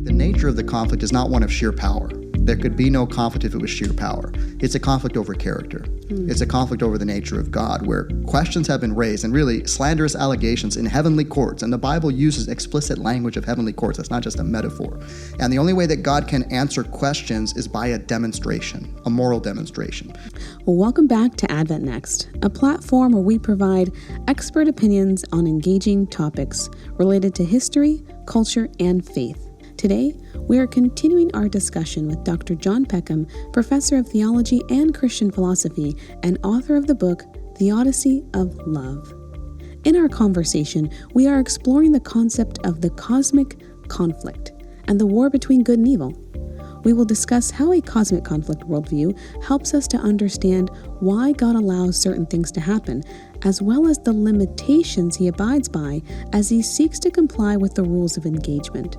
The nature of the conflict is not one of sheer power. There could be no conflict if it was sheer power. It's a conflict over character. It's a conflict over the nature of God, where questions have been raised and really slanderous allegations in heavenly courts. And the Bible uses explicit language of heavenly courts. That's not just a metaphor. And the only way that God can answer questions is by a demonstration, a moral demonstration. Well, welcome back to Advent Next, a platform where we provide expert opinions on engaging topics related to history, culture, and faith. Today, we are continuing our discussion with Dr. John Peckham, professor of theology and Christian philosophy and author of the book Theodicy of Love. In our conversation, we are exploring the concept of the cosmic conflict and the war between good and evil. We will discuss how a cosmic conflict worldview helps us to understand why God allows certain things to happen, as well as the limitations he abides by as he seeks to comply with the rules of engagement.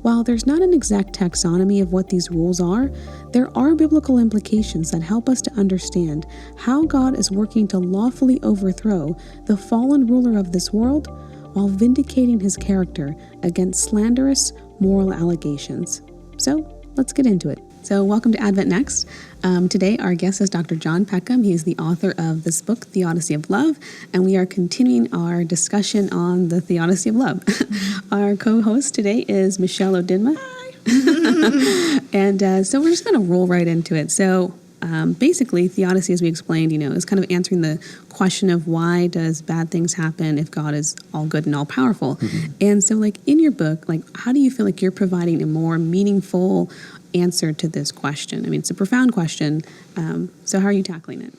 While there's not an exact taxonomy of what these rules are, there are biblical implications that help us to understand how God is working to lawfully overthrow the fallen ruler of this world while vindicating his character against slanderous moral allegations. So, let's get into it. So welcome to Advent Next. Today our guest is Dr. John Peckham. He's the author of this book, Theodicy of Love, and we are continuing our discussion on the Theodicy of Love. Our co-host today is Michelle Odinma. Hi. And so we're just going to roll right into it. So basically, theodicy, as we explained, is kind of answering the question of why does bad things happen if God is all good and all powerful. Mm-hmm. And so in your book, how do you feel like you're providing a more meaningful answer to this question? I mean, it's a profound question. So how are you tackling it?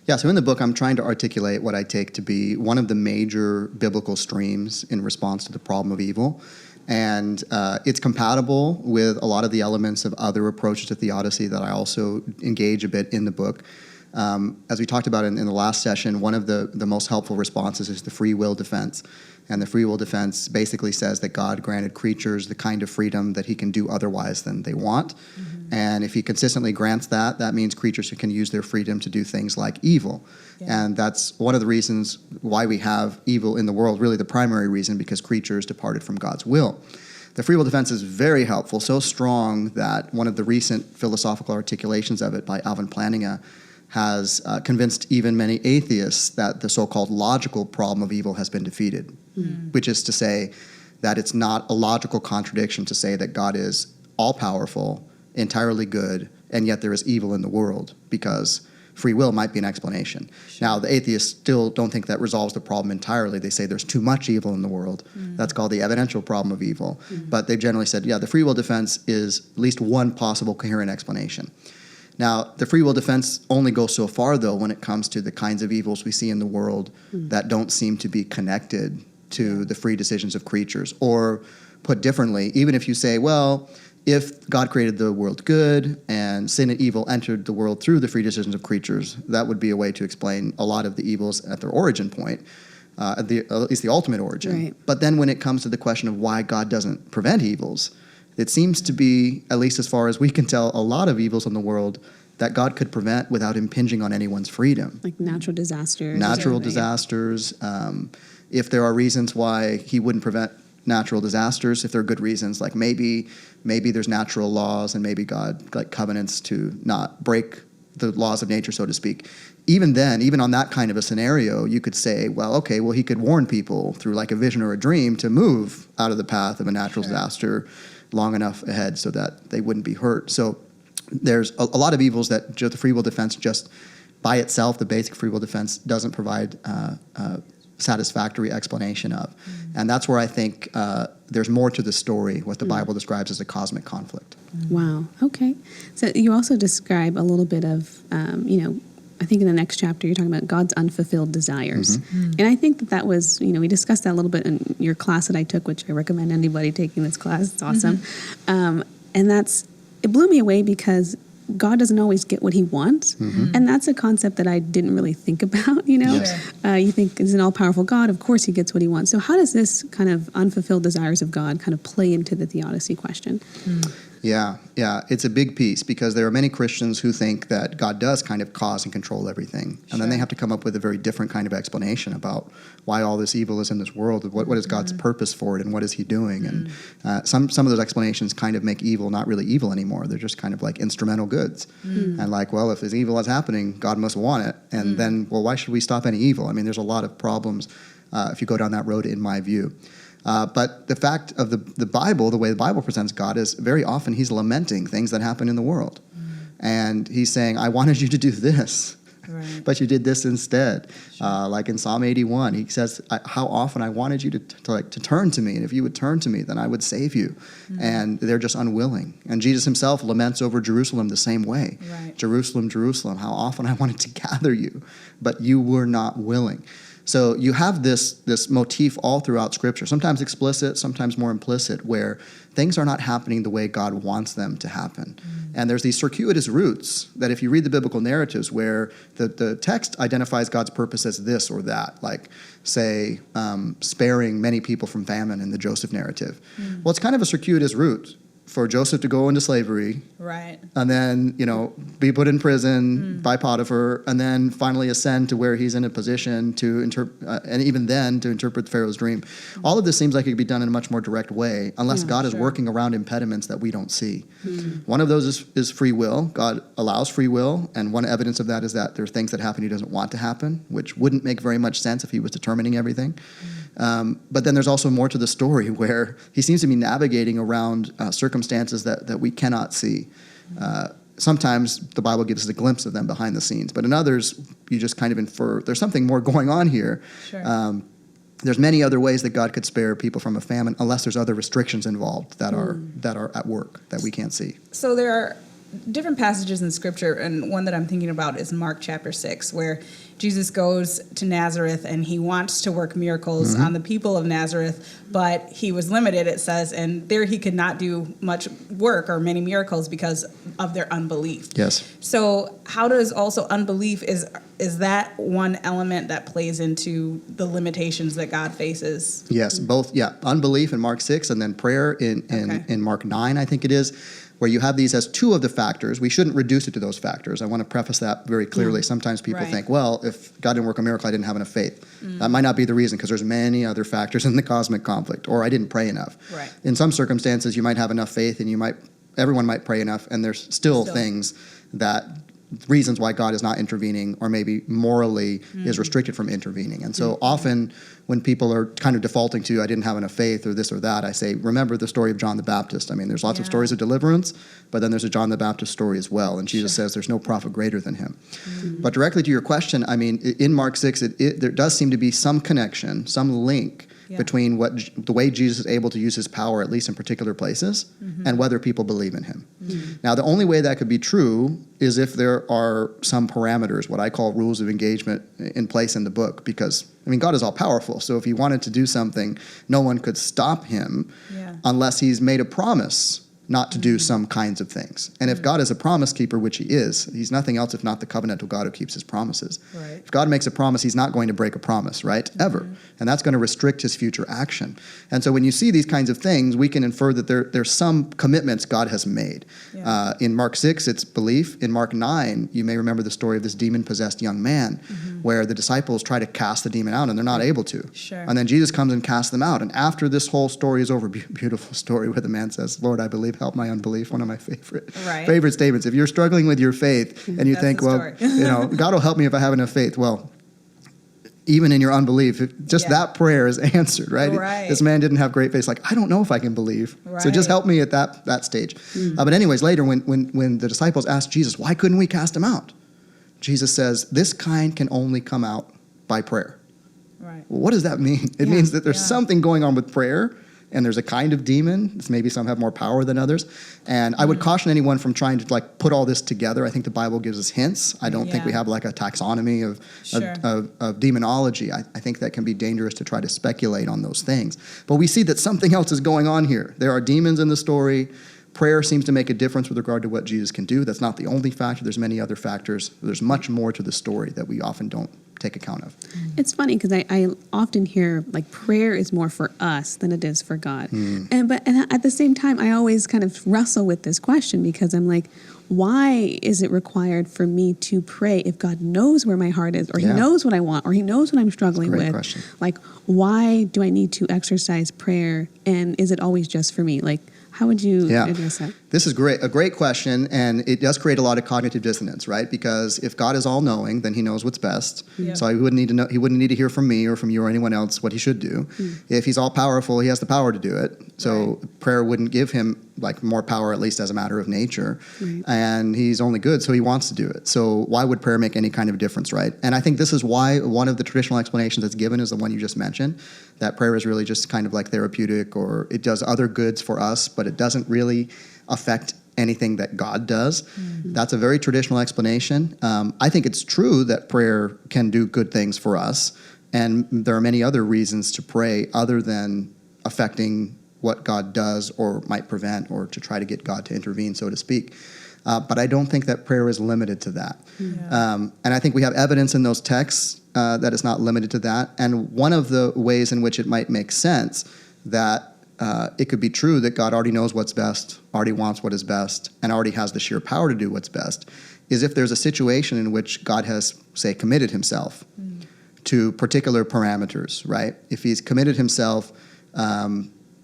Yeah, so in the book, I'm trying to articulate what I take to be one of the major biblical streams in response to the problem of evil. And it's compatible with a lot of the elements of other approaches to theodicy that I also engage a bit in the book. As we talked about in the last session, one of the most helpful responses is the Freewill Defense. And the Freewill Defense basically says that God granted creatures the kind of freedom that he can do otherwise than they want. Mm-hmm. And if he consistently grants that, that means creatures can use their freedom to do things like evil. Yeah. And that's one of the reasons why we have evil in the world, really the primary reason, because creatures departed from God's will. The Freewill Defense is very helpful, so strong that one of the recent philosophical articulations of it by Alvin Plantinga has convinced even many atheists that the so-called logical problem of evil has been defeated, which is to say that it's not a logical contradiction to say that God is all-powerful, entirely good, and yet there is evil in the world, because free will might be an explanation. Sure. Now, the atheists still don't think that resolves the problem entirely. They say there's too much evil in the world. That's called the evidential problem of evil. But they've generally said, the free will defense is at least one possible coherent explanation. Now, the free will defense only goes so far, though, when it comes to the kinds of evils we see in the world that don't seem to be connected to the free decisions of creatures. Or, put differently, even if you say, well, if God created the world good and sin and evil entered the world through the free decisions of creatures, that would be a way to explain a lot of the evils at their origin point, at least the ultimate origin. Right. But then when it comes to the question of why God doesn't prevent evils, it seems to be, at least as far as we can tell, a lot of evils in the world that God could prevent without impinging on anyone's freedom. Like natural disasters. Natural disasters. If there are reasons why he wouldn't prevent natural disasters, if there are good reasons, like maybe there's natural laws and maybe God covenants to not break the laws of nature, so to speak. Even then, even on that kind of a scenario, you could say, he could warn people through a vision or a dream to move out of the path of a natural disaster long enough ahead so that they wouldn't be hurt. So there's a lot of evils that just the free will defense just by itself, the basic free will defense, doesn't provide satisfactory explanation of. And that's where I think there's more to the story, what the Bible describes as a cosmic conflict. Wow. Okay. So you also describe a little bit of, I think in the next chapter you're talking about God's unfulfilled desires. And I think that was, we discussed that a little bit in your class that I took, which I recommend anybody taking this class. It's awesome. And it blew me away because God doesn't always get what he wants. And that's a concept that I didn't really think about, You think, is an all-powerful God? Of course he gets what he wants. So how does this kind of unfulfilled desires of God kind of play into the theodicy question? Yeah, it's a big piece because there are many Christians who think that God does kind of cause and control everything. And then they have to come up with a very different kind of explanation about why all this evil is in this world. What is God's purpose for it and what is he doing? And some of those explanations kind of make evil not really evil anymore. They're just kind of like instrumental goods. And like, well, if this evil is happening, God must want it. And then, well, why should we stop any evil? I mean, there's a lot of problems if you go down that road, in my view. But the fact of the Bible, the way the Bible presents God, is very often he's lamenting things that happen in the world. And he's saying, I wanted you to do this, but you did this instead. Like in Psalm 81, he says, how often I wanted you to turn to me. And if you would turn to me, then I would save you. And they're just unwilling. And Jesus himself laments over Jerusalem the same way. Jerusalem, Jerusalem, how often I wanted to gather you, but you were not willing. So you have this motif all throughout Scripture, sometimes explicit, sometimes more implicit, where things are not happening the way God wants them to happen. And there's these circuitous routes that if you read the biblical narratives where the text identifies God's purpose as this or that, like, say, sparing many people from famine in the Joseph narrative. Well, it's kind of a circuitous route for Joseph to go into slavery, and then, be put in prison by Potiphar, and then finally ascend to where he's in a position to and even then to interpret Pharaoh's dream. All of this seems like it could be done in a much more direct way, unless God is working around impediments that we don't see. One of those is free will. God allows free will, and one evidence of that is that there are things that happen he doesn't want to happen, which wouldn't make very much sense if he was determining everything. But then there's also more to the story where he seems to be navigating around circumstances that we cannot see. Sometimes the Bible gives us a glimpse of them behind the scenes, but in others, you just kind of infer there's something more going on here. There's many other ways that God could spare people from a famine, unless there's other restrictions involved that are at work that we can't see. So there are different passages in Scripture, and one that I'm thinking about is Mark chapter 6, where Jesus goes to Nazareth and he wants to work miracles on the people of Nazareth, but he was limited, it says, and there he could not do much work or many miracles because of their unbelief. Yes. So how does also unbelief, is that one element that plays into the limitations that God faces? Yes, both, unbelief in Mark 6 and then prayer in Mark 9, I think it is, where you have these as two of the factors. We shouldn't reduce it to those factors. I want to preface that very clearly. Sometimes people think, well, if God didn't work a miracle, I didn't have enough faith. That might not be the reason, because there's many other factors in the cosmic conflict, or I didn't pray enough. In some circumstances, you might have enough faith and everyone might pray enough, and there's still things reasons why God is not intervening, or maybe morally is restricted from intervening. And so often when people are kind of defaulting to, I didn't have enough faith or this or that, I say, remember the story of John the Baptist. I mean, there's lots of stories of deliverance, but then there's a John the Baptist story as well. And Jesus says there's no prophet greater than him. But directly to your question, I mean, in Mark 6, there does seem to be some connection, some link between the way Jesus is able to use his power, at least in particular places, and whether people believe in him. Now, the only way that could be true is if there are some parameters, what I call rules of engagement, in place in the book, because, I mean, God is all-powerful, so if he wanted to do something, no one could stop him unless he's made a promise not to do some kinds of things. And if God is a promise keeper, which he is, he's nothing else if not the covenantal God who keeps his promises. If God makes a promise, he's not going to break a promise, right? Ever. And that's going to restrict his future action. And so when you see these kinds of things, we can infer that there's some commitments God has made. In Mark 6, it's belief. In Mark 9, you may remember the story of this demon-possessed young man, where the disciples try to cast the demon out and they're not able to. And then Jesus comes and casts them out. And after this whole story is over, beautiful story where the man says, Lord, I believe, help my unbelief, one of my favorite statements. If you're struggling with your faith and you think, well, God will help me if I have enough faith. Well, even in your unbelief, that prayer is answered, right? This man didn't have great faith. Like, I don't know if I can believe. So just help me at that stage. But anyways, later when the disciples asked Jesus, why couldn't we cast him out? Jesus says, this kind can only come out by prayer. Well, what does that mean? It means that there's something going on with prayer, and there's a kind of demon. Maybe some have more power than others. And I would caution anyone from trying to put all this together. I think the Bible gives us hints. I don't think we have a taxonomy of demonology. I think that can be dangerous to try to speculate on those things. But we see that something else is going on here. There are demons in the story, prayer seems to make a difference with regard to what Jesus can do. That's not the only factor. There's many other factors. There's much more to the story that we often don't take account of. It's funny because I often hear like prayer is more for us than it is for God. And at the same time, I always kind of wrestle with this question because I'm like, why is it required for me to pray if God knows where my heart is, or he knows what I want, or he knows what I'm struggling with? Question. Like, why do I need to exercise prayer, and is it always just for me? Like, how would you address that? This is a great question, and it does create a lot of cognitive dissonance, right? Because if God is all-knowing, then he knows what's best. Yep. So he wouldn't need to hear from me or from you or anyone else what he should do. If he's all-powerful, he has the power to do it. So prayer wouldn't give him like more power, at least as a matter of nature. And he's only good, so he wants to do it. So why would prayer make any kind of difference, right? And I think this is why one of the traditional explanations that's given is the one you just mentioned, that prayer is really just kind of like therapeutic, or it does other goods for us, but it doesn't really affect anything that God does. That's a very traditional explanation. I think it's true that prayer can do good things for us, and there are many other reasons to pray other than affecting what God does or might prevent, or to try to get God to intervene, so to speak. But I don't think that prayer is limited to that. And I think we have evidence in those texts that it's not limited to that. And one of the ways in which it might make sense that it could be true that God already knows what's best, already wants what is best, and already has the sheer power to do what's best, is if there's a situation in which God has, say, committed himself to particular parameters, right? If he's committed himself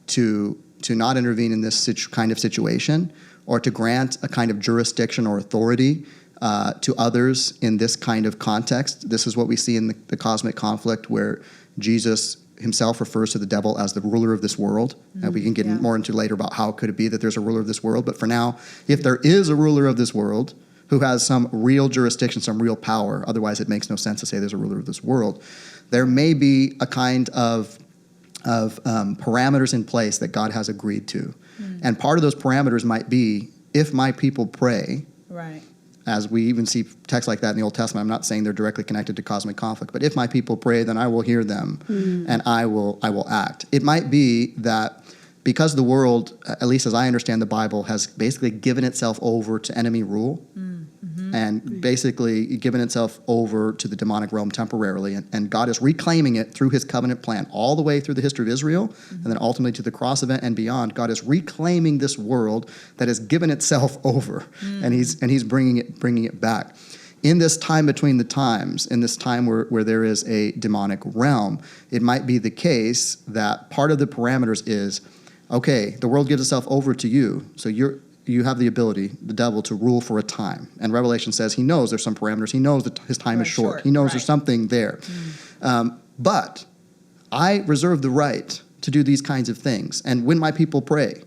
to not intervene in this kind of situation, or to grant a kind of jurisdiction or authority to others in this kind of context. This is what we see in the cosmic conflict, where Jesus himself refers to the devil as the ruler of this world. And we can get more into later about how could it be that there's a ruler of this world. But for now, if there is a ruler of this world who has some real jurisdiction, some real power, otherwise it makes no sense to say there's a ruler of this world, there may be a kind of parameters in place that God has agreed to. And part of those parameters might be, if my people pray, as we even see texts like that in the Old Testament. I'm not saying they're directly connected to cosmic conflict, but if my people pray, then I will hear them and I will act. It might be that because the world, at least as I understand the Bible, has basically given itself over to enemy rule, and basically given itself over to the demonic realm temporarily, and God is reclaiming it through his covenant plan all the way through the history of Israel, and then ultimately to the cross event and beyond. God is reclaiming this world that has given itself over, and he's bringing it back. In this time between the times, in this time where there is a demonic realm, it might be the case that part of the parameters is, okay, the world gives itself over to you, so you have the ability, the devil, to rule for a time. And Revelation says he knows there's some parameters. He knows that his time is short. He knows there's something there. But I reserve the right to do these kinds of things. And when my people pray,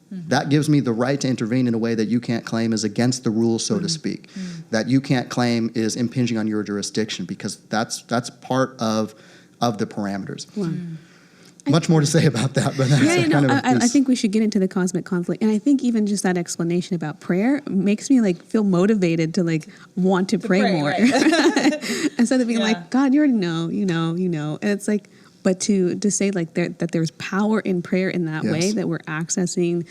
that gives me the right to intervene in a way that you can't claim is against the rules, so to speak, that you can't claim is impinging on your jurisdiction, because that's part of the parameters. Much more to say about that, but that's I think we should get into the cosmic conflict, and I think even just that explanation about prayer makes me feel motivated to want to pray more, instead of being like, God, you already know, you know, and it's like. But to say that there's power in prayer in that way, that we're accessing,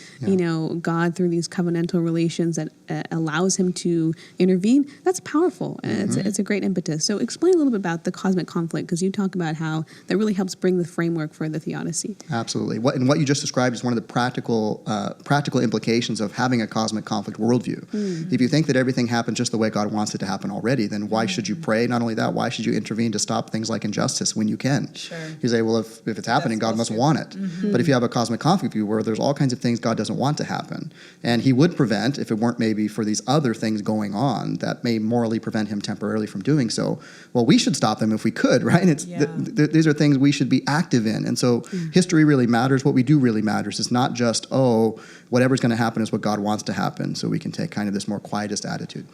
God through these covenantal relations that allows him to intervene, that's powerful. And it's a great impetus. So explain a little bit about the cosmic conflict, because you talk about how that really helps bring the framework for the theodicy. Absolutely. What you just described is one of the practical implications of having a cosmic conflict worldview. If you think that everything happens just the way God wants it to happen already, then why should you pray? Not only that, why should you intervene to stop things like injustice when you can? Sure. You say, well, if it's happening, God must want it. But if you have a cosmic conflict view where there's all kinds of things God doesn't want to happen, and he would prevent if it weren't maybe for these other things going on that may morally prevent him temporarily from doing so, well, we should stop them if we could, right? These are things we should be active in. And so history really matters. What we do really matters. It's not just, whatever's going to happen is what God wants to happen, so we can take kind of this more quietist attitude.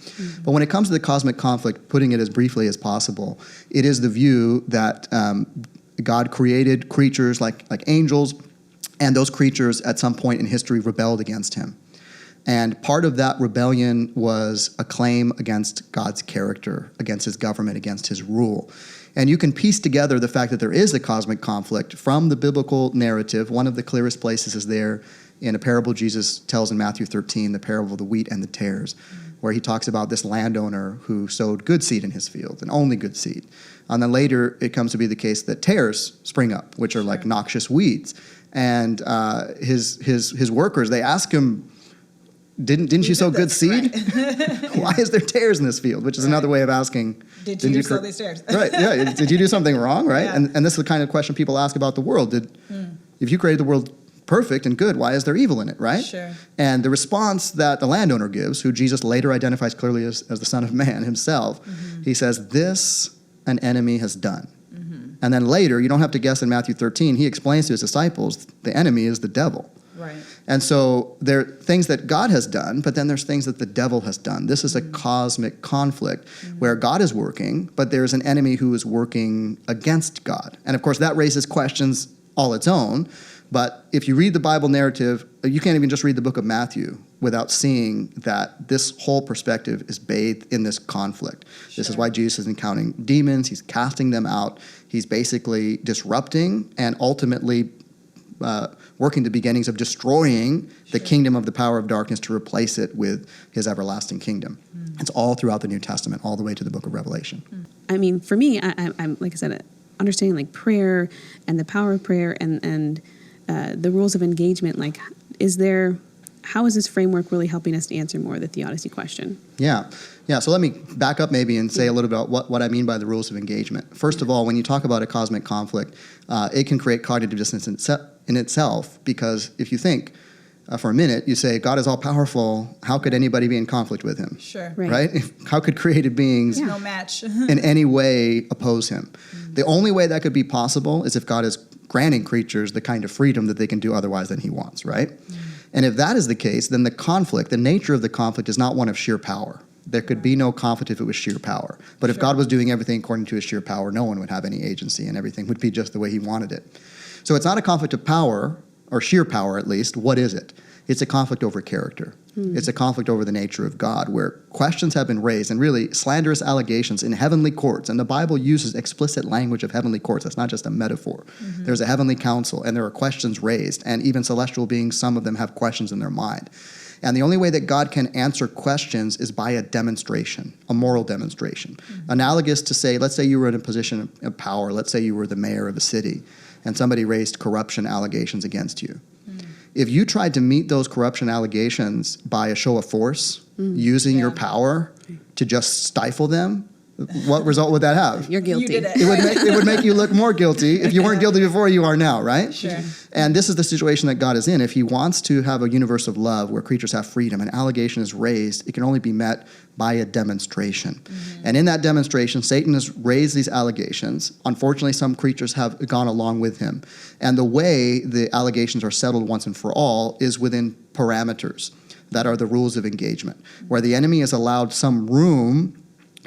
But when it comes to the cosmic conflict, putting it as briefly as possible, it is the view that God created creatures like angels, and those creatures at some point in history rebelled against him. And part of that rebellion was a claim against God's character, against his government, against his rule. And you can piece together the fact that there is a cosmic conflict from the biblical narrative. One of the clearest places is there in a parable Jesus tells in Matthew 13, the parable of the wheat and the tares, where he talks about this landowner who sowed good seed in his field, and only good seed. And then later, it comes to be the case that tares spring up, which are like noxious weeds. And his workers, they ask him, didn't you sow good seed? Right. Why is there tares in this field? Which is another way of asking, did you sow these tares? Right, yeah. Did you do something wrong, right? Yeah. And this is the kind of question people ask about the world. If you created the world perfect and good, why is there evil in it, right? Sure. And the response that the landowner gives, who Jesus later identifies clearly as the Son of Man himself, he says, this an enemy has done. And then later, you don't have to guess in Matthew 13, he explains to his disciples, the enemy is the devil. Right. And so there are things that God has done, but then there's things that the devil has done. This is a cosmic conflict where God is working, but there's an enemy who is working against God. And of course, that raises questions all its own. But if you read the Bible narrative, you can't even just read the book of Matthew without seeing that this whole perspective is bathed in this conflict. Sure. This is why Jesus is encountering demons. He's casting them out. He's basically disrupting and ultimately working the beginnings of destroying the kingdom of the power of darkness to replace it with his everlasting kingdom. It's all throughout the New Testament, all the way to the book of Revelation. I mean, for me, I'm like I said, understanding like prayer and the power of prayer and the rules of engagement, like how is this framework really helping us to answer more of the theodicy question? Yeah. So let me back up maybe and say a little about what I mean by the rules of engagement. First of all, when you talk about a cosmic conflict, it can create cognitive dissonance in itself, because if you think for a minute, you say, God is all powerful, how could anybody be in conflict with him? Sure. Right? How could created beings no match in any way oppose him? The only way that could be possible is if God is granting creatures the kind of freedom that they can do otherwise than he wants, right? And if that is the case, then the conflict, the nature of the conflict is not one of sheer power. There could be no conflict if it was sheer power. But if God was doing everything according to his sheer power, no one would have any agency and everything would be just the way he wanted it. So it's not a conflict of power, or sheer power at least. What is it? It's a conflict over character. It's a conflict over the nature of God, where questions have been raised, and really slanderous allegations in heavenly courts. And the Bible uses explicit language of heavenly courts. That's not just a metaphor. There's a heavenly council, and there are questions raised. And even celestial beings, some of them have questions in their mind. And the only way that God can answer questions is by a demonstration, a moral demonstration. Analogous to say, let's say you were in a position of power. Let's say you were the mayor of a city, and somebody raised corruption allegations against you. If you tried to meet those corruption allegations by a show of force, using your power to just stifle them, what result would that have? You're guilty. You did it. It would make you look more guilty. If you weren't guilty before, you are now, right? Sure. And this is the situation that God is in. If he wants to have a universe of love where creatures have freedom, an allegation is raised, it can only be met by a demonstration. And in that demonstration, Satan has raised these allegations. Unfortunately, some creatures have gone along with him. And the way the allegations are settled once and for all is within parameters that are the rules of engagement, where the enemy is allowed some room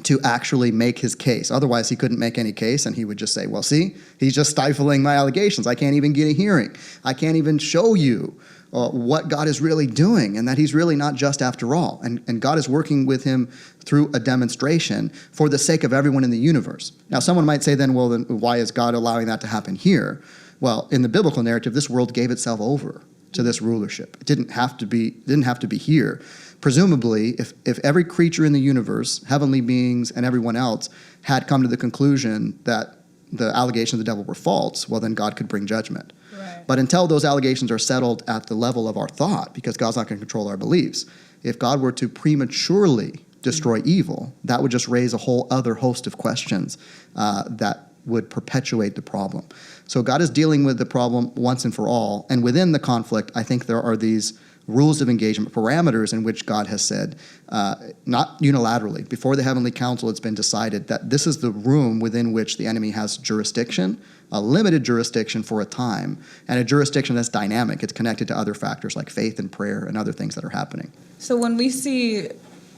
to actually make his case. Otherwise, he couldn't make any case, and he would just say, well, see, he's just stifling my allegations. I can't even get a hearing. I can't even show you what God is really doing, and that he's really not just after all. And God is working with him through a demonstration for the sake of everyone in the universe. Now, someone might say then, well, then why is God allowing that to happen here? Well, in the biblical narrative, this world gave itself over to this rulership. It didn't have to be here. Presumably, if every creature in the universe, heavenly beings and everyone else, had come to the conclusion that the allegations of the devil were false, well, then God could bring judgment. Right. But until those allegations are settled at the level of our thought, because God's not going to control our beliefs, if God were to prematurely destroy evil, that would just raise a whole other host of questions that would perpetuate the problem. So God is dealing with the problem once and for all. And within the conflict, I think there are these rules of engagement, parameters in which God has said, not unilaterally, before the heavenly council, it's been decided that this is the room within which the enemy has jurisdiction, a limited jurisdiction for a time, and a jurisdiction that's dynamic. It's connected to other factors like faith and prayer and other things that are happening. So when we see,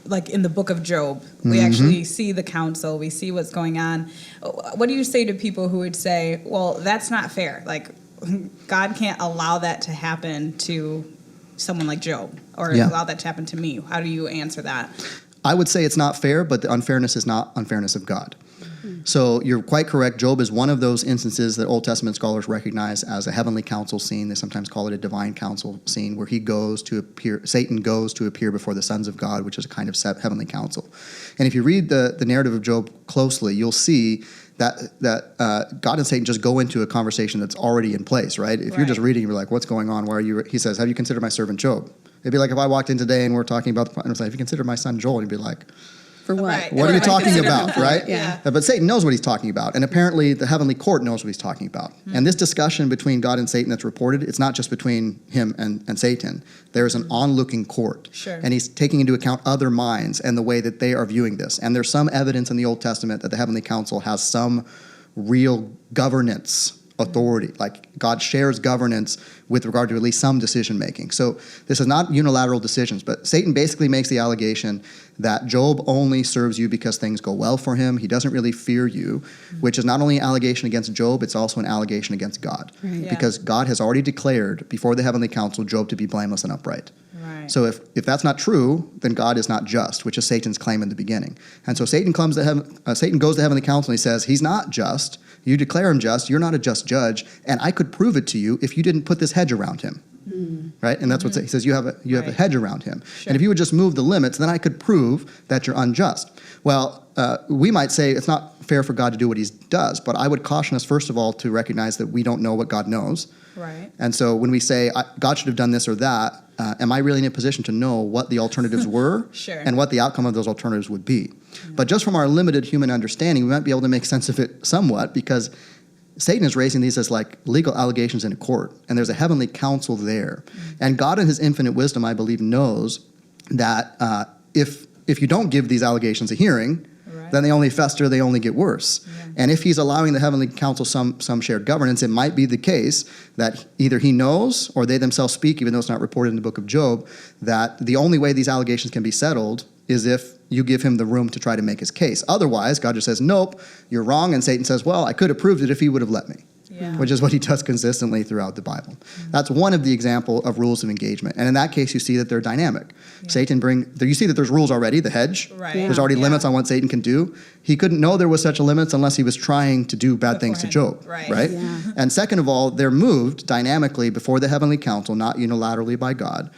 like in the book of Job, we actually see the council, we see what's going on. What do you say to people who would say, well, that's not fair? Like, God can't allow that to happen to someone like Job, or allow that to happen to me. How do you answer that? I would say it's not fair, but the unfairness is not unfairness of God. So you're quite correct. Job is one of those instances that Old Testament scholars recognize as a heavenly council scene. They sometimes call it a divine council scene, where Satan goes to appear before the sons of God, which is a kind of heavenly council. And if you read the narrative of Job closely, you'll see that God and Satan just go into a conversation that's already in place, right? If you're just reading, you're like, what's going on? Why are you? He says, have you considered my servant Job? It'd be like if I walked in today and we're talking about, and I was like, have you considered my son Joel? And he'd be like, for what? Right. What are you talking about, right? Yeah. But Satan knows what he's talking about, and apparently the heavenly court knows what he's talking about. And this discussion between God and Satan that's reported, it's not just between him and Satan. There's an onlooking court, and he's taking into account other minds and the way that they are viewing this. And there's some evidence in the Old Testament that the heavenly council has some real governance authority, like God shares governance with regard to at least some decision making. So this is not unilateral decisions, but Satan basically makes the allegation that Job only serves you because things go well for him. He doesn't really fear you, which is not only an allegation against Job, it's also an allegation against God. Because God has already declared before the heavenly council Job to be blameless and upright. So if that's not true, then God is not just, which is Satan's claim in the beginning. And so Satan goes to heavenly council and he says, he's not just. You declare him just. You're not a just judge. And I could prove it to you if you didn't put this hedge around him. Right? And that's what he says, you have a hedge around him. And if you would just move the limits, then I could prove that you're unjust. Well, we might say it's not fair for God to do what he does, but I would caution us, first of all, to recognize that we don't know what God knows. And so when we say, God should have done this or that, am I really in a position to know what the alternatives were and what the outcome of those alternatives would be? But just from our limited human understanding, we might be able to make sense of it somewhat, because Satan is raising these as like legal allegations in a court, and there's a heavenly council there. And God in his infinite wisdom, I believe, knows that if you don't give these allegations a hearing, then they only fester, they only get worse. And if he's allowing the heavenly council some shared governance, it might be the case that either he knows or they themselves speak, even though it's not reported in the book of Job, that the only way these allegations can be settled is if you give him the room to try to make his case. Otherwise, God just says, nope, you're wrong. And Satan says, well, I could have proved it if he would have let me. Which is what he does consistently throughout the Bible. That's one of the example of rules of engagement. And in that case, you see that they're dynamic. You see that there's rules already, the hedge. There's already limits on what Satan can do. He couldn't know there was such a limits unless he was trying to do bad things to Job. Right? And second of all, they're moved dynamically before the heavenly council, not unilaterally by God,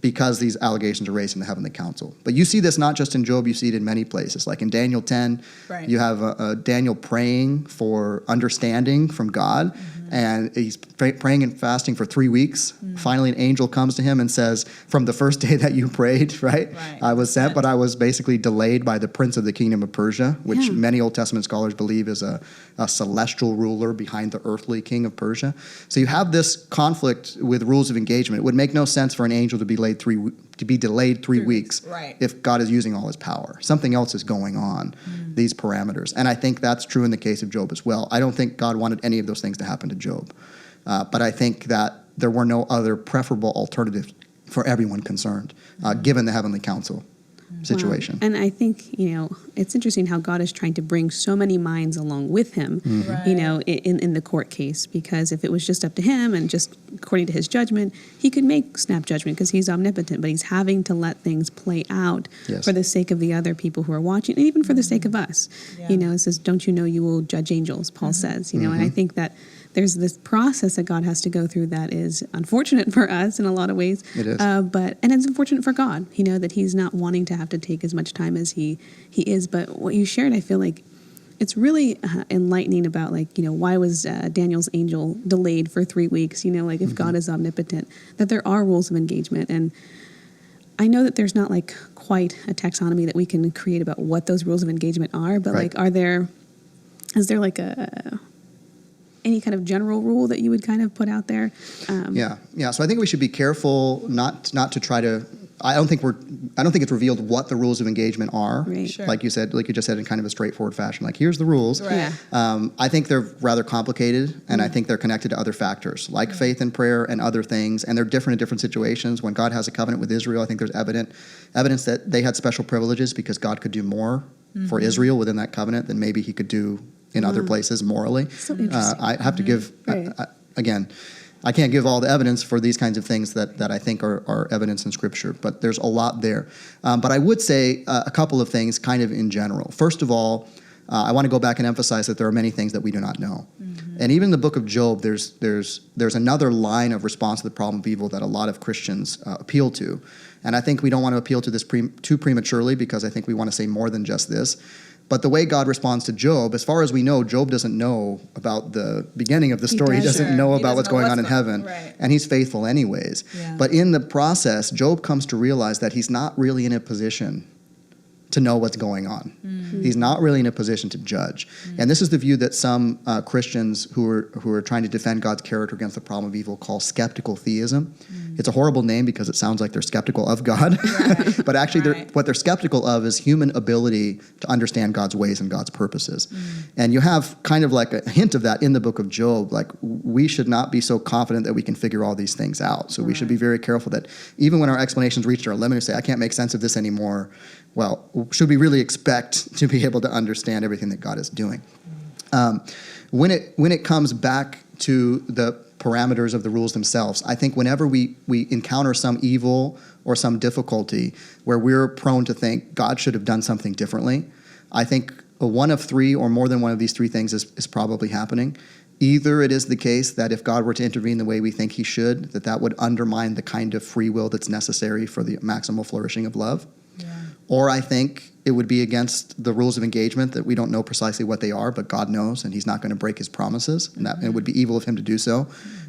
because these allegations are raised in the heavenly council. But you see this not just in Job, you see it in many places. Like in Daniel 10, you have Daniel praying for understanding from God, and he's praying and fasting for 3 weeks. Finally, an angel comes to him and says, from the first day that you prayed, I was sent, but I was basically delayed by the prince of the kingdom of Persia, which many Old Testament scholars believe is a celestial ruler behind the earthly king of Persia. So you have this conflict with rules of engagement. It would make no sense for an angel to be delayed 3 weeks if God is using all his power. Something else is going on, these parameters. And I think that's true in the case of Job as well. I don't think God wanted any of those things to happen to Job. But I think that there were no other preferable alternatives for everyone concerned, given the heavenly council situation. Wow. And I think, it's interesting how God is trying to bring so many minds along with him, in the court case, because if it was just up to him and just according to his judgment, he could make snap judgment because he's omnipotent, but he's having to let things play out for the sake of the other people who are watching, and even for the sake of us. It says, don't you know you will judge angels, Paul says, and I think that there's this process that God has to go through that is unfortunate for us in a lot of ways. It is. And it's unfortunate for God, that he's not wanting to have to take as much time as he is. But what you shared, I feel like it's really enlightening about, why was Daniel's angel delayed for 3 weeks? If God is omnipotent, that there are rules of engagement. And I know that there's not quite a taxonomy that we can create about what those rules of engagement are, but is there any kind of general rule that you would kind of put out there? So I think we should be careful not to try to. I don't think it's revealed what the rules of engagement are. Like you just said in kind of a straightforward fashion. Like, here's the rules. I think they're rather complicated, and I think they're connected to other factors like faith and prayer and other things, and they're different in different situations. When God has a covenant with Israel, I think there's evidence that they had special privileges because God could do more for Israel within that covenant than maybe he could do in other places morally. So interesting. I have to give, again, I can't give all the evidence for these kinds of things that I think are evidence in Scripture, but there's a lot there. But I would say a couple of things kind of in general. First of all, I want to go back and emphasize that there are many things that we do not know. And even in the book of Job, there's another line of response to the problem of evil that a lot of Christians appeal to. And I think we don't want to appeal to this too prematurely, because I think we want to say more than just this. But the way God responds to Job, as far as we know, Job doesn't know about the beginning of the story. He doesn't know about what's going on in heaven. Right. And he's faithful anyways. Yeah. But in the process, Job comes to realize that he's not really in a position to know what's going on. He's not really in a position to judge. And this is the view that some Christians who are trying to defend God's character against the problem of evil call skeptical theism. It's a horrible name because it sounds like they're skeptical of God. Right. But actually, what they're skeptical of is human ability to understand God's ways and God's purposes. And you have kind of like a hint of that in the book of Job. Like, we should not be so confident that we can figure all these things out. So we should be very careful that even when our explanations reach our limit and say, I can't make sense of this anymore, well, should we really expect to be able to understand everything that God is doing? When it comes back to the parameters of the rules themselves, I think whenever we encounter some evil or some difficulty where we're prone to think God should have done something differently, I think one of three or more than one of these three things is probably happening. Either it is the case that if God were to intervene the way we think he should, that would undermine the kind of free will that's necessary for the maximal flourishing of love. Or I think it would be against the rules of engagement that we don't know precisely what they are, but God knows, and he's not going to break his promises, and that it would be evil of him to do so.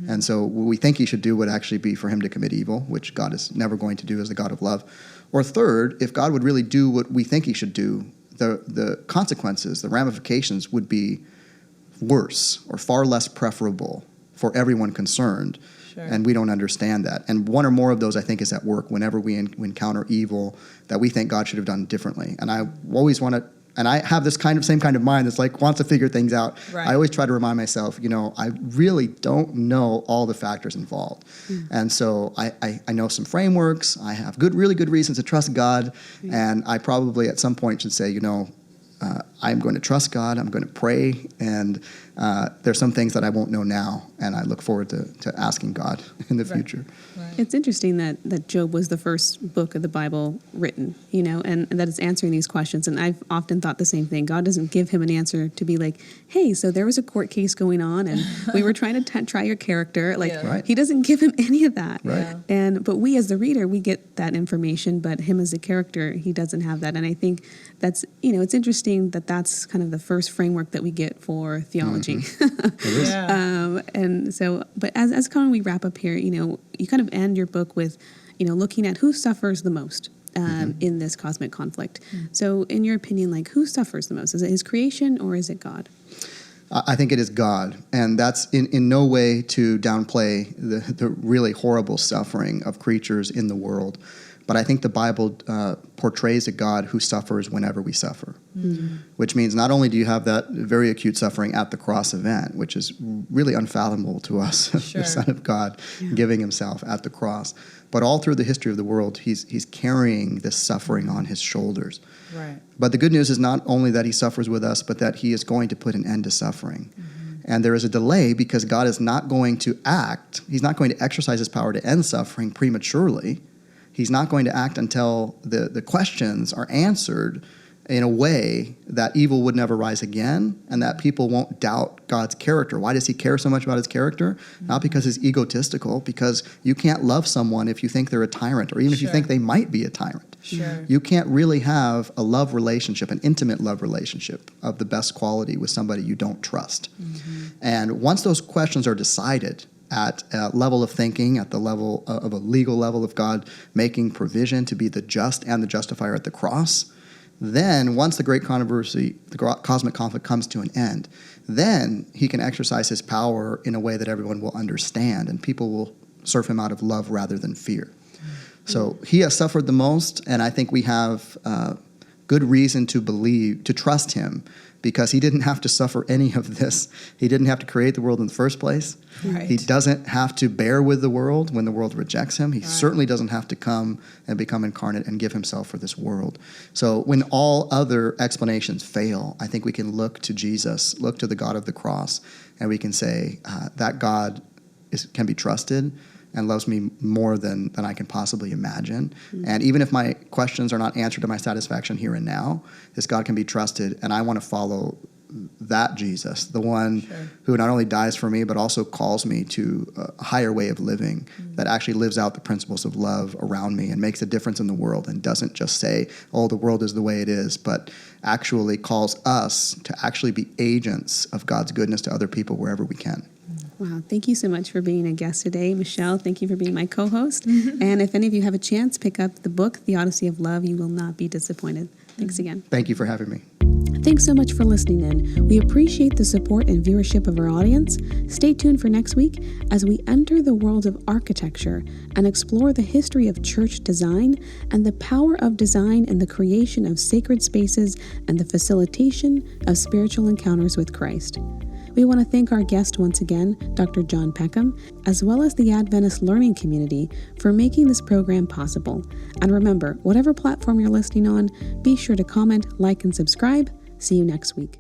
And so what we think he should do would actually be for him to commit evil, which God is never going to do as the God of love. Or third, if God would really do what we think he should do, the consequences, the ramifications would be worse or far less preferable for everyone concerned. Sure. And we don't understand that. And one or more of those, I think, is at work whenever we encounter evil that we think God should have done differently. And I always want to, and I have this same kind of mind that's like wants to figure things out. Right. I always try to remind myself, I really don't know all the factors involved. And so I know some frameworks. I have really good reasons to trust God. And I probably at some point should say, I'm going to trust God, I'm going to pray, and there's some things that I won't know now, and I look forward to asking God in the future. Right. It's interesting that Job was the first book of the Bible written, and that it's answering these questions, and I've often thought the same thing. God doesn't give him an answer to be like, hey, so there was a court case going on, and we were trying to try your character. He doesn't give him any of that. Right. But we as the reader, we get that information, but him as a character, he doesn't have that. And I think that's, it's interesting that that's kind of the first framework that we get for theology. It is. And so, but as kind of we wrap up here, you kind of end your book with, looking at who suffers the most in this cosmic conflict. So in your opinion, who suffers the most? Is it his creation or is it God? I think it is God. And that's in no way to downplay the really horrible suffering of creatures in the world. But I think the Bible portrays a God who suffers whenever we suffer, which means not only do you have that very acute suffering at the cross event, which is really unfathomable to us, the Son of God giving himself at the cross, but all through the history of the world, he's carrying this suffering on his shoulders. Right. But the good news is not only that he suffers with us, but that he is going to put an end to suffering. And there is a delay because God is not going to act. He's not going to exercise his power to end suffering prematurely. He's not going to act until the questions are answered in a way that evil would never rise again and that people won't doubt God's character. Why does he care so much about his character? Not because he's egotistical, because you can't love someone if you think they're a tyrant or even if you think they might be a tyrant. You can't really have a love relationship, an intimate love relationship of the best quality with somebody you don't trust. And once those questions are decided, at a level of thinking, at the level of a legal level of God making provision to be the just and the justifier at the cross, then once the great controversy, the cosmic conflict comes to an end, then he can exercise his power in a way that everyone will understand and people will serve him out of love rather than fear. So he has suffered the most, and I think we have good reason to trust him, because he didn't have to suffer any of this. He didn't have to create the world in the first place. Right. He doesn't have to bear with the world when the world rejects him. He certainly doesn't have to come and become incarnate and give himself for this world. So when all other explanations fail, I think we can look to Jesus, look to the God of the cross, and we can say that God can be trusted, and loves me more than I can possibly imagine. And even if my questions are not answered to my satisfaction here and now, this God can be trusted, and I want to follow that Jesus, the one who not only dies for me, but also calls me to a higher way of living that actually lives out the principles of love around me and makes a difference in the world, and doesn't just say, oh, the world is the way it is, but actually calls us to actually be agents of God's goodness to other people wherever we can. Wow, thank you so much for being a guest today. Michelle, thank you for being my co-host. And if any of you have a chance, pick up the book, Theodicy of Love. You will not be disappointed. Thanks again. Thank you for having me. Thanks so much for listening in. We appreciate the support and viewership of our audience. Stay tuned for next week as we enter the world of architecture and explore the history of church design and the power of design in the creation of sacred spaces and the facilitation of spiritual encounters with Christ. We want to thank our guest once again, Dr. John Peckham, as well as the Adventist Learning Community for making this program possible. And remember, whatever platform you're listening on, be sure to comment, like, and subscribe. See you next week.